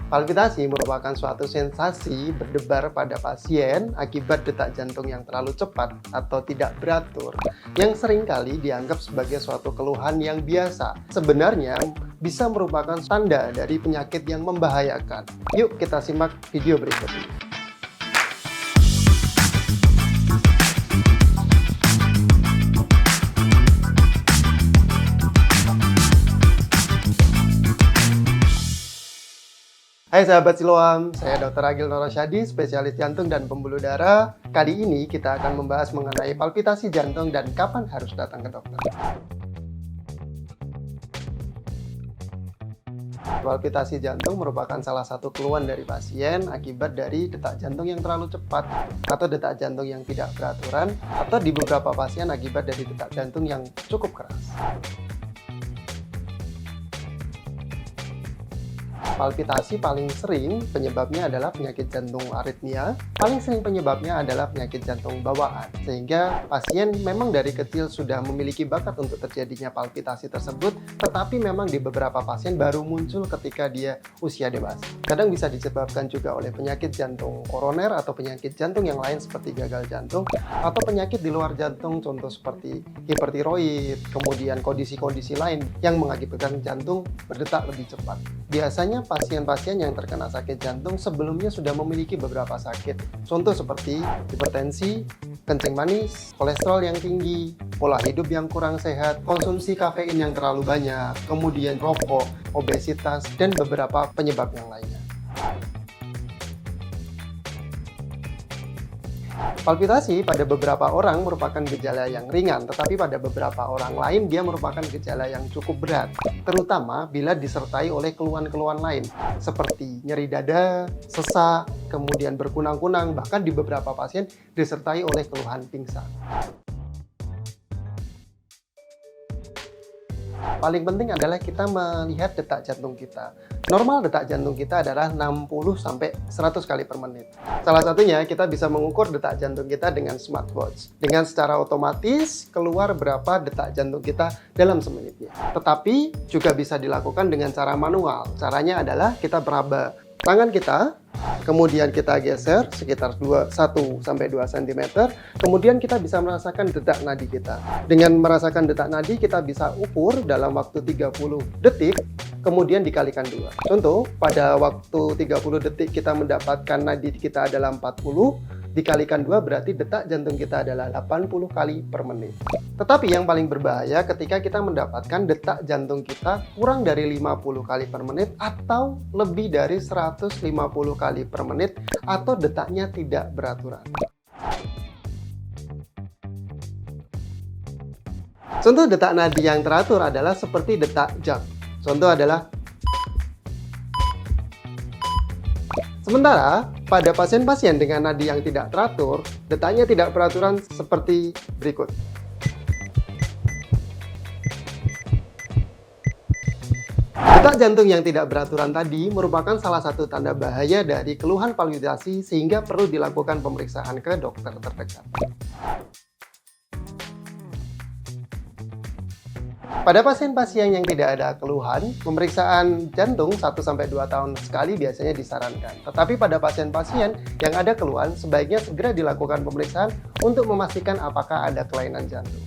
Palpitasi merupakan suatu sensasi berdebar pada pasien akibat detak jantung yang terlalu cepat atau tidak beratur, yang seringkali dianggap sebagai suatu keluhan yang biasa. Sebenarnya bisa merupakan tanda dari penyakit yang membahayakan. Yuk kita simak video berikut ini. Hai sahabat Siloam, saya Dr. Agil Norosyadi, spesialis jantung dan pembuluh darah. Kali ini kita akan membahas mengenai palpitasi jantung dan kapan harus datang ke dokter. Palpitasi jantung merupakan salah satu keluhan dari pasien akibat dari detak jantung yang terlalu cepat atau detak jantung yang tidak beraturan, atau di beberapa pasien akibat dari detak jantung yang cukup keras. Palpitasi paling sering penyebabnya adalah penyakit jantung aritmia, paling sering penyebabnya adalah penyakit jantung bawaan, sehingga pasien memang dari kecil sudah memiliki bakat untuk terjadinya palpitasi tersebut, tetapi memang di beberapa pasien baru muncul ketika dia usia dewasa. Kadang bisa disebabkan juga oleh penyakit jantung koroner atau penyakit jantung yang lain seperti gagal jantung, atau penyakit di luar jantung contoh seperti hipertiroid, kemudian kondisi-kondisi lain yang mengakibatkan jantung berdetak lebih cepat. Biasanya pasien-pasien yang terkena sakit jantung sebelumnya sudah memiliki beberapa sakit, contoh seperti hipertensi, kencing manis, kolesterol yang tinggi, pola hidup yang kurang sehat, konsumsi kafein yang terlalu banyak, kemudian rokok, obesitas, dan beberapa penyebab yang lainnya. Palpitasi pada beberapa orang merupakan gejala yang ringan, tetapi pada beberapa orang lain dia merupakan gejala yang cukup berat, terutama bila disertai oleh keluhan-keluhan lain, seperti nyeri dada, sesak, kemudian berkunang-kunang, bahkan di beberapa pasien disertai oleh keluhan pingsan. Paling penting adalah kita melihat detak jantung kita. Normal detak jantung kita adalah 60-100 kali per menit. Salah satunya kita bisa mengukur detak jantung kita dengan smartwatch. Dengan secara otomatis keluar berapa detak jantung kita dalam semenitnya. Tetapi juga bisa dilakukan dengan cara manual. Caranya adalah kita meraba tangan kita, kemudian kita geser sekitar 1-2 cm, kemudian kita bisa merasakan detak nadi kita. Dengan merasakan detak nadi, kita bisa ukur dalam waktu 30 detik, kemudian dikalikan 2. Contoh, pada waktu 30 detik kita mendapatkan nadi kita adalah 40, dikalikan 2 berarti detak jantung kita adalah 80 kali per menit. Tetapi yang paling berbahaya ketika kita mendapatkan detak jantung kita kurang dari 50 kali per menit atau lebih dari 150 kali per menit atau detaknya tidak beraturan. Contoh detak nadi yang teratur adalah seperti detak jam. Contoh adalah sementara pada pasien-pasien dengan nadi yang tidak teratur, detaknya tidak beraturan seperti berikut. Detak jantung yang tidak beraturan tadi merupakan salah satu tanda bahaya dari keluhan palpitasi sehingga perlu dilakukan pemeriksaan ke dokter terdekat. Pada pasien-pasien yang tidak ada keluhan, pemeriksaan jantung 1-2 tahun sekali biasanya disarankan. Tetapi pada pasien-pasien yang ada keluhan, sebaiknya segera dilakukan pemeriksaan untuk memastikan apakah ada kelainan jantung.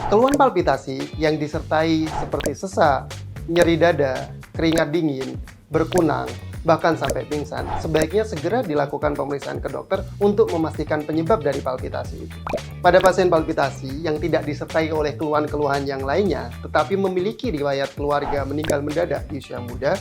Keluhan palpitasi yang disertai seperti sesak, nyeri dada, keringat dingin, berkunang, bahkan sampai pingsan, sebaiknya segera dilakukan pemeriksaan ke dokter untuk memastikan penyebab dari palpitasi itu. Pada pasien palpitasi yang tidak disertai oleh keluhan-keluhan yang lainnya, tetapi memiliki riwayat keluarga meninggal mendadak di usia muda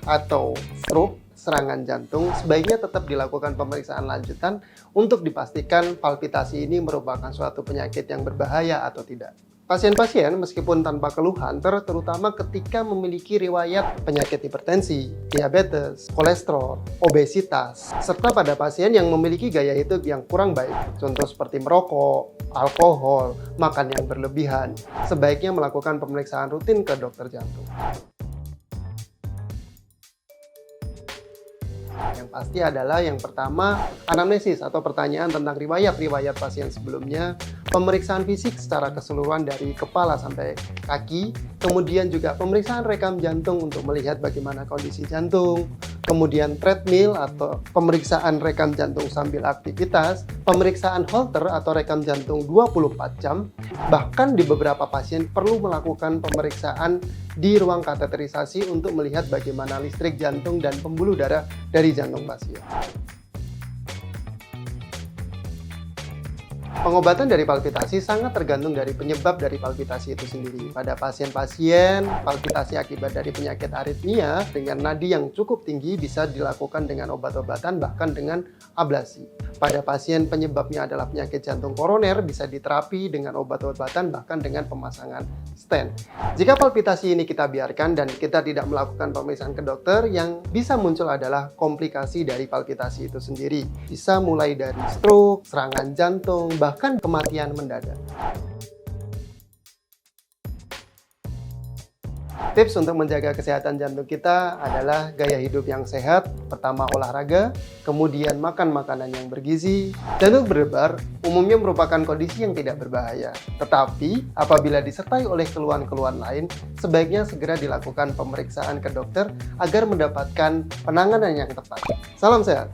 atau stroke, serangan jantung, sebaiknya tetap dilakukan pemeriksaan lanjutan untuk dipastikan palpitasi ini merupakan suatu penyakit yang berbahaya atau tidak. Pasien-pasien meskipun tanpa keluhan, terutama ketika memiliki riwayat penyakit hipertensi, diabetes, kolesterol, obesitas, serta pada pasien yang memiliki gaya hidup yang kurang baik, contoh seperti merokok, alkohol, makan yang berlebihan, sebaiknya melakukan pemeriksaan rutin ke dokter jantung. Yang pasti adalah yang pertama, anamnesis atau pertanyaan tentang riwayat-riwayat pasien sebelumnya, pemeriksaan fisik secara keseluruhan dari kepala sampai kaki, kemudian juga pemeriksaan rekam jantung untuk melihat bagaimana kondisi jantung, kemudian treadmill atau pemeriksaan rekam jantung sambil aktivitas, pemeriksaan Holter atau rekam jantung 24 jam, bahkan di beberapa pasien perlu melakukan pemeriksaan di ruang kateterisasi untuk melihat bagaimana listrik jantung dan pembuluh darah dari jantung pasien. Pengobatan dari palpitasi sangat tergantung dari penyebab dari palpitasi itu sendiri. Pada pasien-pasien, palpitasi akibat dari penyakit aritmia dengan nadi yang cukup tinggi bisa dilakukan dengan obat-obatan bahkan dengan ablasi. Pada pasien penyebabnya adalah penyakit jantung koroner bisa diterapi dengan obat-obatan bahkan dengan pemasangan stent. Jika palpitasi ini kita biarkan dan kita tidak melakukan pemeriksaan ke dokter, yang bisa muncul adalah komplikasi dari palpitasi itu sendiri. Bisa mulai dari stroke, serangan jantung, bahkan kematian mendadak. Tips untuk menjaga kesehatan jantung kita adalah gaya hidup yang sehat, pertama olahraga, kemudian makan makanan yang bergizi. Jantung berdebar umumnya merupakan kondisi yang tidak berbahaya, tetapi apabila disertai oleh keluhan-keluhan lain, sebaiknya segera dilakukan pemeriksaan ke dokter agar mendapatkan penanganan yang tepat. Salam sehat!